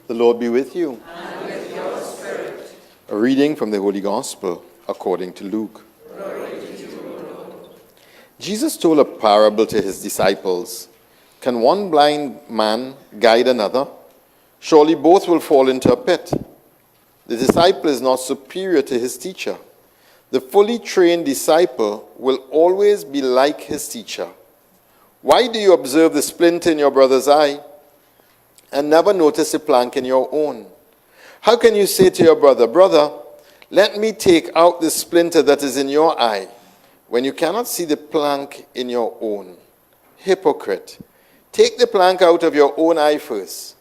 The Lord be with you. And with your spirit. A reading from the Holy Gospel according to Luke. Glory to you, Lord. Jesus told a parable to his disciples. Can one blind man guide another? Surely both will fall into a pit. The disciple is not superior to his teacher. The fully trained disciple will always be like his teacher. Why do you observe the splinter in your brother's eye and never notice a plank in your own? How can you say to your brother, Brother, let me take out the splinter that is in your eye, when you cannot see the plank in your own? Hypocrite, take the plank out of your own eye first,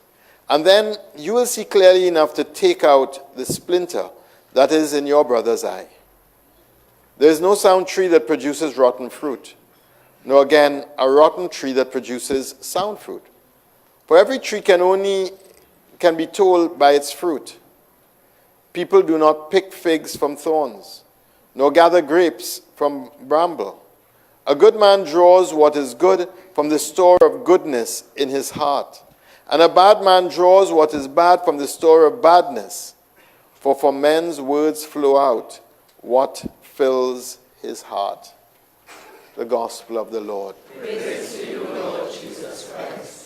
and then you will see clearly enough to take out the splinter that is in your brother's eye. There is no sound tree that produces rotten fruit, nor again a rotten tree that produces sound fruit. For every tree can be told by its fruit. People do not pick figs from thorns, nor gather grapes from bramble. A good man draws what is good from the store of goodness in his heart, and a bad man draws what is bad from the store of badness. For from men's words flow out what fills his heart. The Gospel of the Lord. Praise to you, Lord Jesus Christ.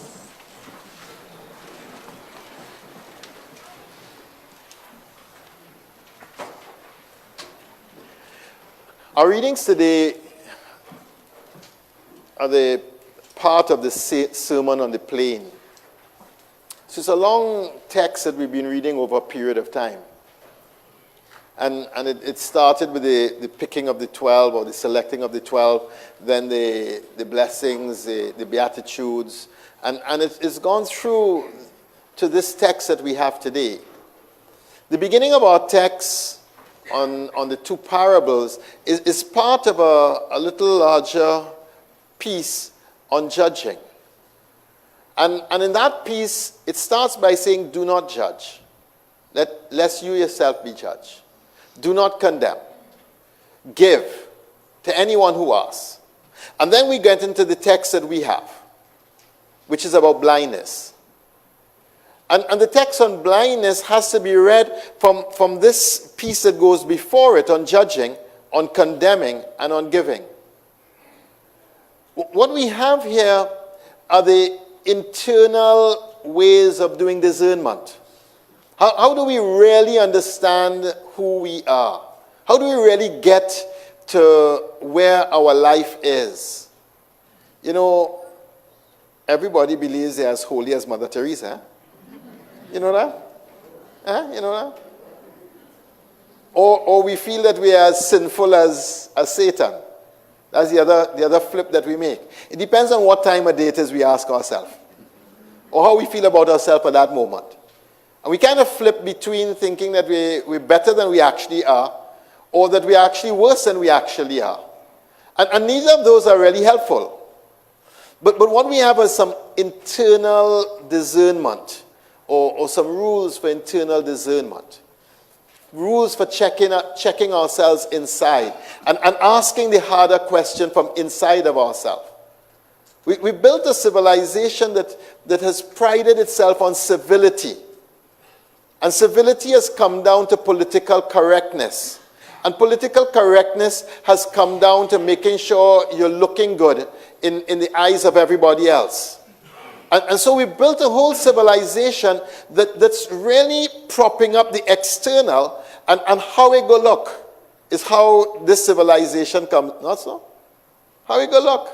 Our readings today are the part of the Sermon on the Plain. So it's a long text that we've been reading over a period of time. And it started with the picking of the 12, or the selecting of the 12, then the blessings, the Beatitudes, and it's gone through to this text that we have today. The beginning of our text on the two parables is part of a little larger piece on judging. And in that piece, it starts by saying, do not judge, lest you yourself be judged. Do not condemn. Give to anyone who asks. And then we get into the text that we have, which is about blindness. And the text on blindness has to be read from this piece that goes before it on judging, on condemning, and on giving. What we have here are the internal ways of doing discernment. How do we really understand who we are? How do we really get to where our life is? You know, everybody believes they're as holy as Mother Teresa. You know that? You know that? Or we feel that we are as sinful as Satan. That's the other flip that we make. It depends on what time of day it is we ask ourselves, or how we feel about ourselves at that moment. And we kind of flip between thinking that we're better than we actually are, or that we're actually worse than we actually are. And neither of those are really helpful. But what we have is some internal discernment, or some rules for internal discernment. Rules for checking ourselves inside, and asking the harder question from inside of ourselves. We built a civilization that has prided itself on civility. And civility has come down to political correctness. And political correctness has come down to making sure you're looking good in the eyes of everybody else. And so we built a whole civilization that's really propping up the external, and how it go look is how this civilization comes. Not so? How it go look.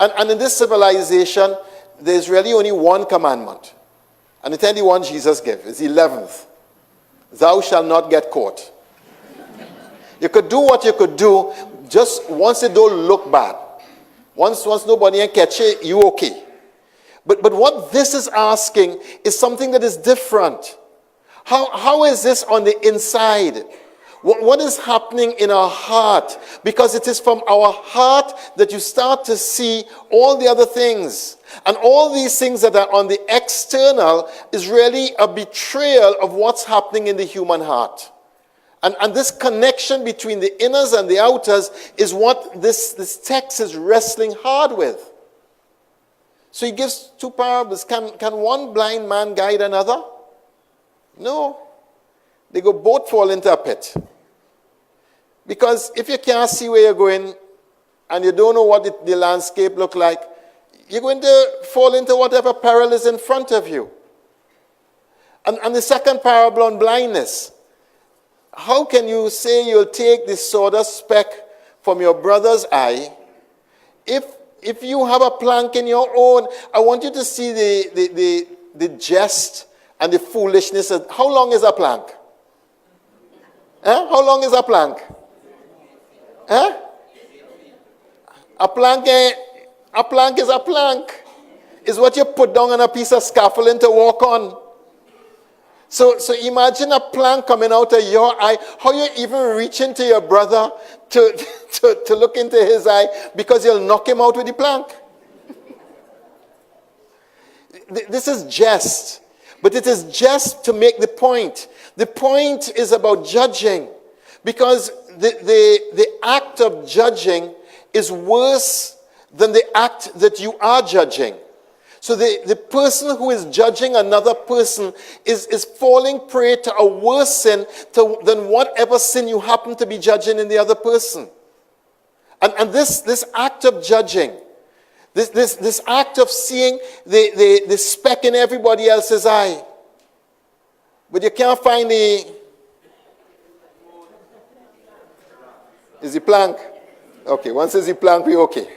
And in this civilization, there's really only one commandment. And it's the one Jesus gave. It's the 11th. Thou shalt not get caught. You could do what you could do, just once it don't look bad. Once nobody can catch it, you okay. But what this is asking is something that is different. How is this on the inside? What is happening in our heart? Because it is from our heart that you start to see all the other things. And all these things that are on the external is really a betrayal of what's happening in the human heart. And this connection between the inners and the outers is what this text is wrestling hard with. So he gives two parables. Can one blind man guide another? No. They go both fall into a pit. Because if you can't see where you're going and you don't know what the landscape look like, you're going to fall into whatever peril is in front of you. And the second parable on blindness. How can you say you'll take the sawdust speck from your brother's eye if you have a plank in your own? I want you to see the jest and the foolishness. How long is a plank? How long is a plank? A plank is a plank. It's what you put down on a piece of scaffolding to walk on. So imagine a plank coming out of your eye. How you even reach into your brother to look into his eye because you'll knock him out with the plank. This is jest. But it is just to make the point. The point is about judging. Because the act of judging is worse than the act that you are judging. So the person who is judging another person is falling prey to a worse sin than whatever sin you happen to be judging in the other person. And this act of judging, this act of seeing the speck in everybody else's eye, but you can't find is the plank. Okay, once it's the plank, we're okay.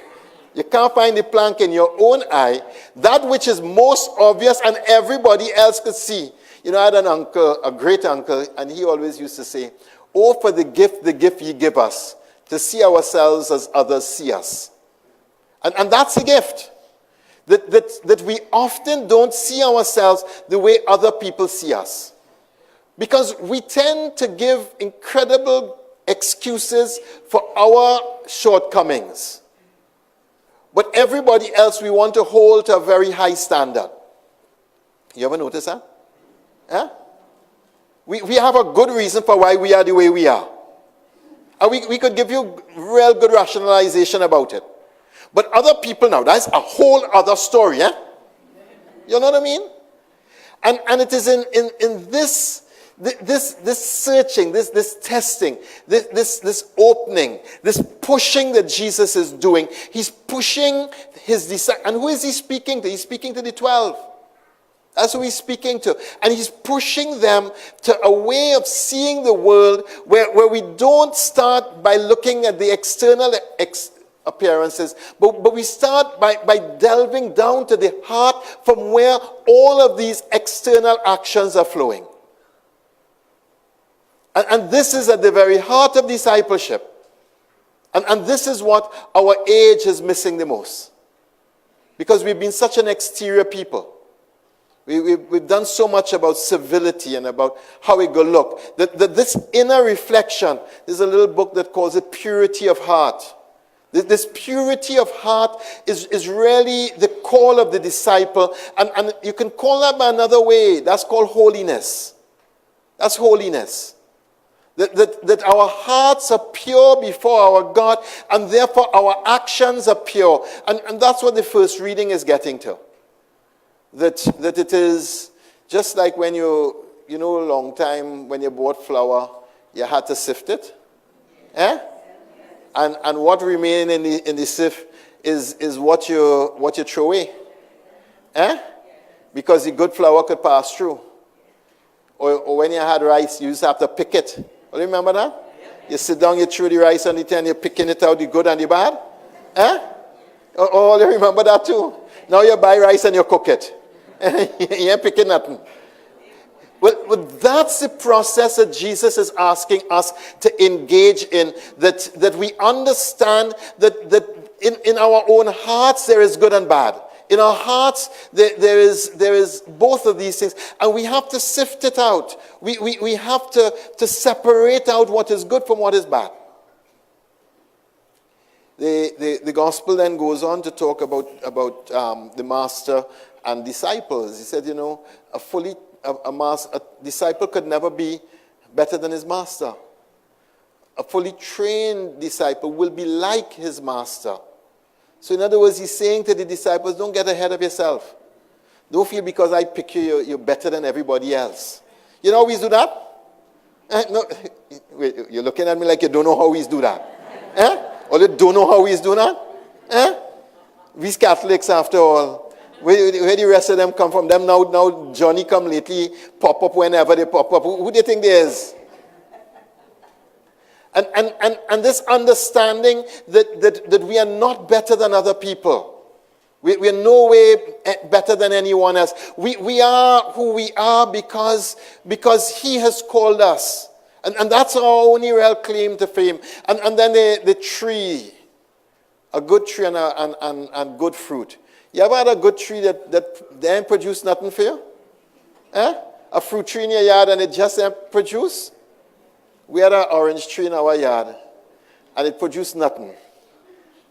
You can't find the plank in your own eye, that which is most obvious and everybody else could see. You know, I had an uncle, a great uncle, and he always used to say, "Oh, for the gift ye give us, to see ourselves as others see us." And that's a gift. That we often don't see ourselves the way other people see us. Because we tend to give incredible excuses for our shortcomings. But everybody else we want to hold to a very high standard. You ever notice that? Huh? We have a good reason for why we are the way we are. And we could give you real good rationalization about it. But other people now, that's a whole other story. Eh? You know what I mean? And it is in this searching, this testing, this opening, this pushing that Jesus is doing. He's pushing his disciples. And who is he speaking to? He's speaking to the 12. That's who he's speaking to. And he's pushing them to a way of seeing the world where we don't start by looking at the external appearances, but we start by delving down to the heart from where all of these external actions are flowing. And this is at the very heart of discipleship. And this is what our age is missing the most. Because we've been such an exterior people. We've done so much about civility and about how we go look. That this inner reflection, there's a little book that calls it Purity of Heart. This purity of heart is really the call of the disciple. And you can call that by another way. That's called holiness. That's holiness. That our hearts are pure before our God, and therefore our actions are pure. And that's what the first reading is getting to. That it is just like when a long time when you bought flour, you had to sift it. Eh? And what remains in the sieve is what you throw away. Eh? Because the good flour could pass through. Or when you had rice, you used to have to pick it. Oh, remember that? You sit down, you throw the rice on the tin, you're picking it out, the good and the bad. Eh? Oh, you remember that too? Now you buy rice and you cook it. You ain't picking nothing. Well, that's the process that Jesus is asking us to engage in, that we understand that in our own hearts there is good and bad. In our hearts there is both of these things, and we have to sift it out. We have to separate out what is good from what is bad. The gospel then goes on to talk about the master and disciples. He said, a disciple could never be better than his master. A fully trained disciple will be like his master. So in other words, he's saying to the disciples, don't get ahead of yourself. Don't feel because I pick you, you're better than everybody else. You know how we do that? No, wait, you're looking at me like you don't know how we do that. Or you don't know how we do that? We Catholics, after all. Where the rest of them come from? Them now Johnny come lately, pop up whenever they pop up. Who do you think there is? And this understanding that we are not better than other people. We are no way better than anyone else. We are who we are because he has called us. And that's our only real claim to fame. And then the tree, a good tree and good fruit. You ever had a good tree that they ain't produce nothing for you? A fruit tree in your yard and it just ain't produce? We had an orange tree in our yard and it produced nothing.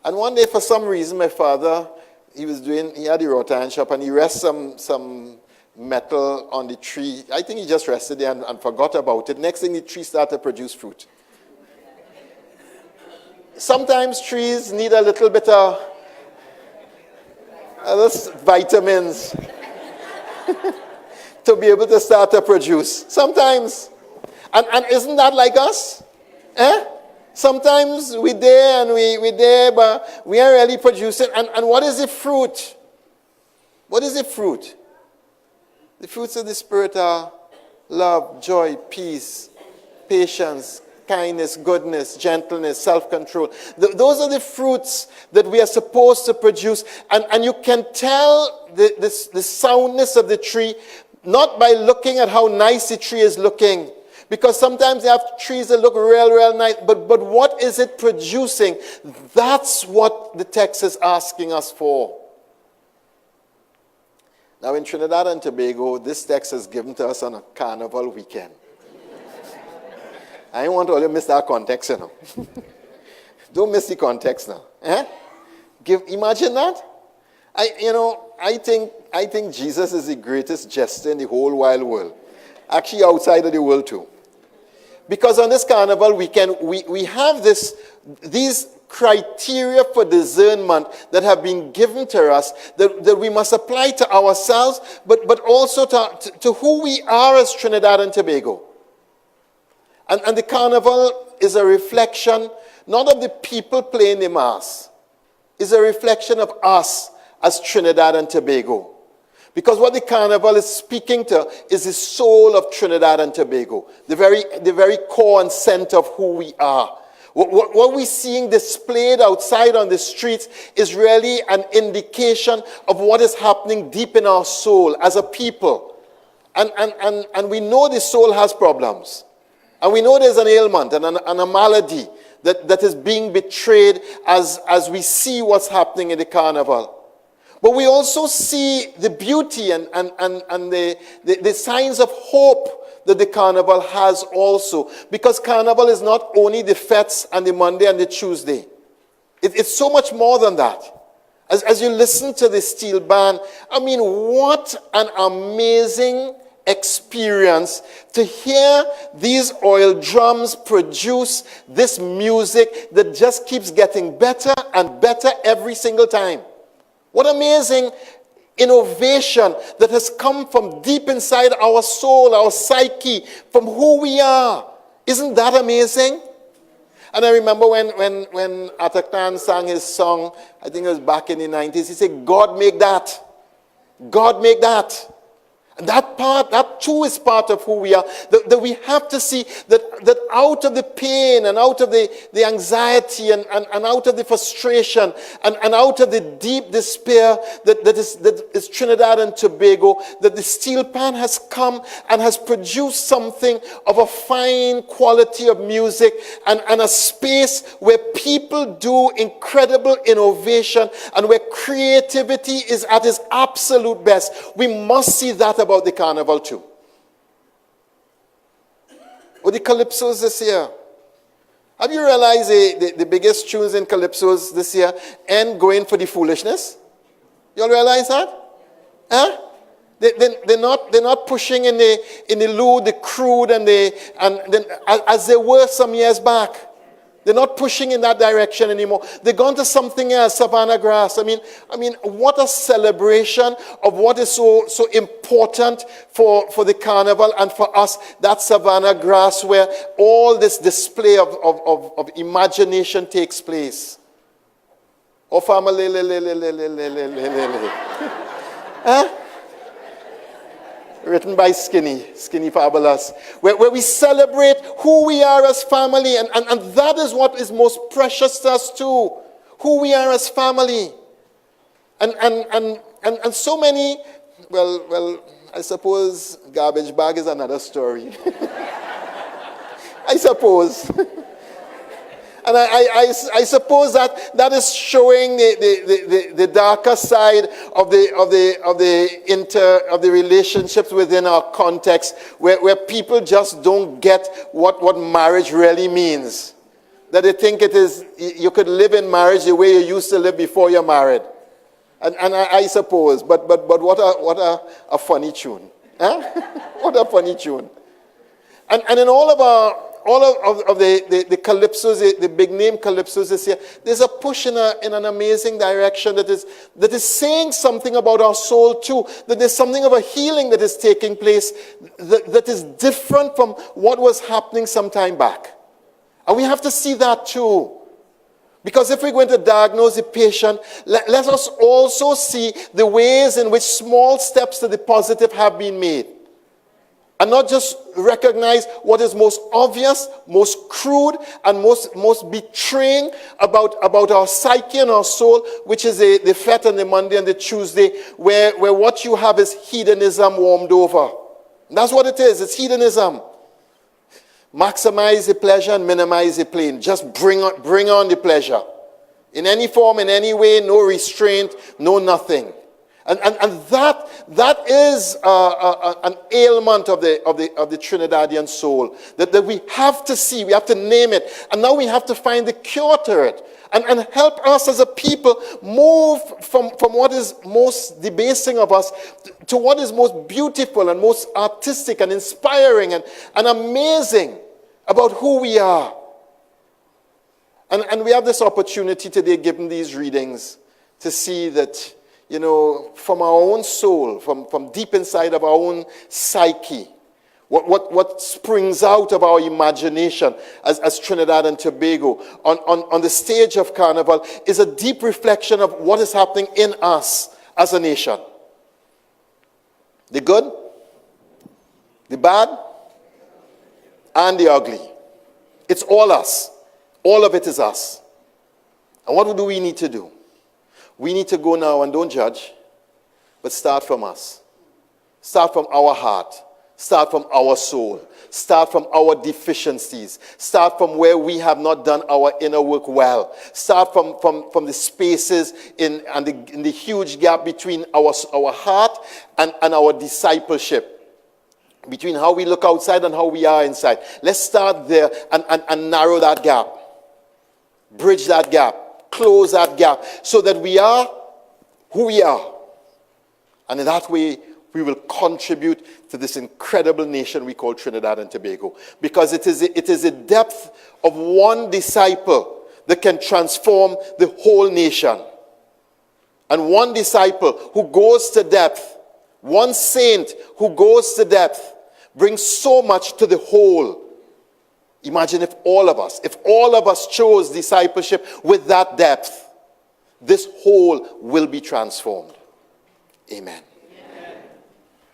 And one day, for some reason, my father, he had the rotan shop and he rested some metal on the tree. I think he just rested there and forgot about it. Next thing, the tree started to produce fruit. Sometimes trees need a little bit of vitamins to be able to start to produce. Sometimes. And isn't that like us? Sometimes we there and we there, but we aren't really producing. And what is the fruit? What is the fruit? The fruits of the Spirit are love, joy, peace, patience, kindness, goodness, gentleness, self-control. Those are the fruits that we are supposed to produce. And you can tell the soundness of the tree not by looking at how nice the tree is looking. Because sometimes you have trees that look real nice, but what is it producing? That's what the text is asking us for. Now in Trinidad and Tobago, this text is given to us on a carnival weekend. I don't want all you miss that context, you know. Don't miss the context now. Imagine that. I think Jesus is the greatest jester in the whole wide world. Actually outside of the world too. Because on this carnival weekend, we have these criteria for discernment that have been given to us that we must apply to ourselves, but also to who we are as Trinidad and Tobago. And the carnival is a reflection, not of the people playing the mass. It's a reflection of us as Trinidad and Tobago. Because what the carnival is speaking to is the soul of Trinidad and Tobago, the very core and center of who we are. What we're seeing displayed outside on the streets is really an indication of what is happening deep in our soul as a people. And we know the soul has problems. And we know there's an ailment and a malady that is being betrayed as we see what's happening in the carnival. But we also see the beauty and the signs of hope that the carnival has also. Because carnival is not only the fetes and the Monday and the Tuesday. It's so much more than that. As you listen to the steel band, I mean, what an amazing experience to hear these oil drums produce this music that just keeps getting better and better every single time. What amazing innovation that has come from deep inside our soul, our psyche, from who we are. Isn't that amazing? And I remember when Ataktan sang his song, I think it was back in the 90s, he said, God make that. God make that. And that too is part of who we are. That we have to see that out of the pain and out of the anxiety and out of the frustration and out of the deep despair that is Trinidad and Tobago, that the steel pan has come and has produced something of a fine quality of music and a space where people do incredible innovation and where creativity is at its absolute best. We must see that about the carnival too. Or the calypsos this year. Have you realized the biggest tunes in calypsos this year end going for the foolishness? You all realize that? They're not pushing in the lewd, the crude, and as they were some years back. They're not pushing in that direction anymore. They've gone to something else, Savannah grass. I mean, what a celebration of what is so important for the carnival and for us, that Savannah grass where all this display of imagination takes place. Oh, family, huh? Written by Skinny Fabulous, where we celebrate who we are as family, and that is what is most precious to us too, who we are as family. And so many, well, I suppose garbage bag is another story. I suppose. And I suppose that is showing the darker side of the relationships within our context, where people just don't get what marriage really means. That they think it is, you could live in marriage the way you used to live before you're married. And I suppose, but what a funny tune. Huh? What a funny tune. And in all of the calypsos, the big name calypsos this year, there's a push in an amazing direction that is saying something about our soul too. That there's something of a healing that is taking place that is different from what was happening some time back. And we have to see that too. Because if we're going to diagnose the patient, let us also see the ways in which small steps to the positive have been made. And not just recognize what is most obvious, most crude, and most betraying about our psyche and our soul, which is the Fete and the Monday and the Tuesday, where what you have is hedonism warmed over. That's what it is. It's hedonism. Maximize the pleasure and minimize the pain. Just bring on the pleasure. In any form, in any way, no restraint, no nothing. And that is an ailment of the Trinidadian soul that we have to see, we have to name it, and now we have to find the cure to it, and help us as a people move from what is most debasing of us to what is most beautiful and most artistic and inspiring and amazing about who we are. And we have this opportunity today, given these readings, to see that, from our own soul, from deep inside of our own psyche, what springs out of our imagination as Trinidad and Tobago on the stage of Carnival is a deep reflection of what is happening in us as a nation. The good, the bad, and the ugly. It's all us. All of it is us. And what do we need to do? We need to go now and don't judge, but start from us. Start from our heart. Start from our soul. Start from our deficiencies. Start from where we have not done our inner work well. Start from the spaces in the huge gap between our heart and our discipleship. Between how we look outside and how we are inside. Let's start there and narrow that gap. Bridge that gap. Close that gap so that we are who we are. And in that way, we will contribute to this incredible nation we call Trinidad and Tobago. Because it is the depth of one disciple that can transform the whole nation. And one disciple who goes to depth, one saint who goes to depth, brings so much to the whole. Imagine if all of us chose discipleship with that depth, this whole will be transformed. Amen.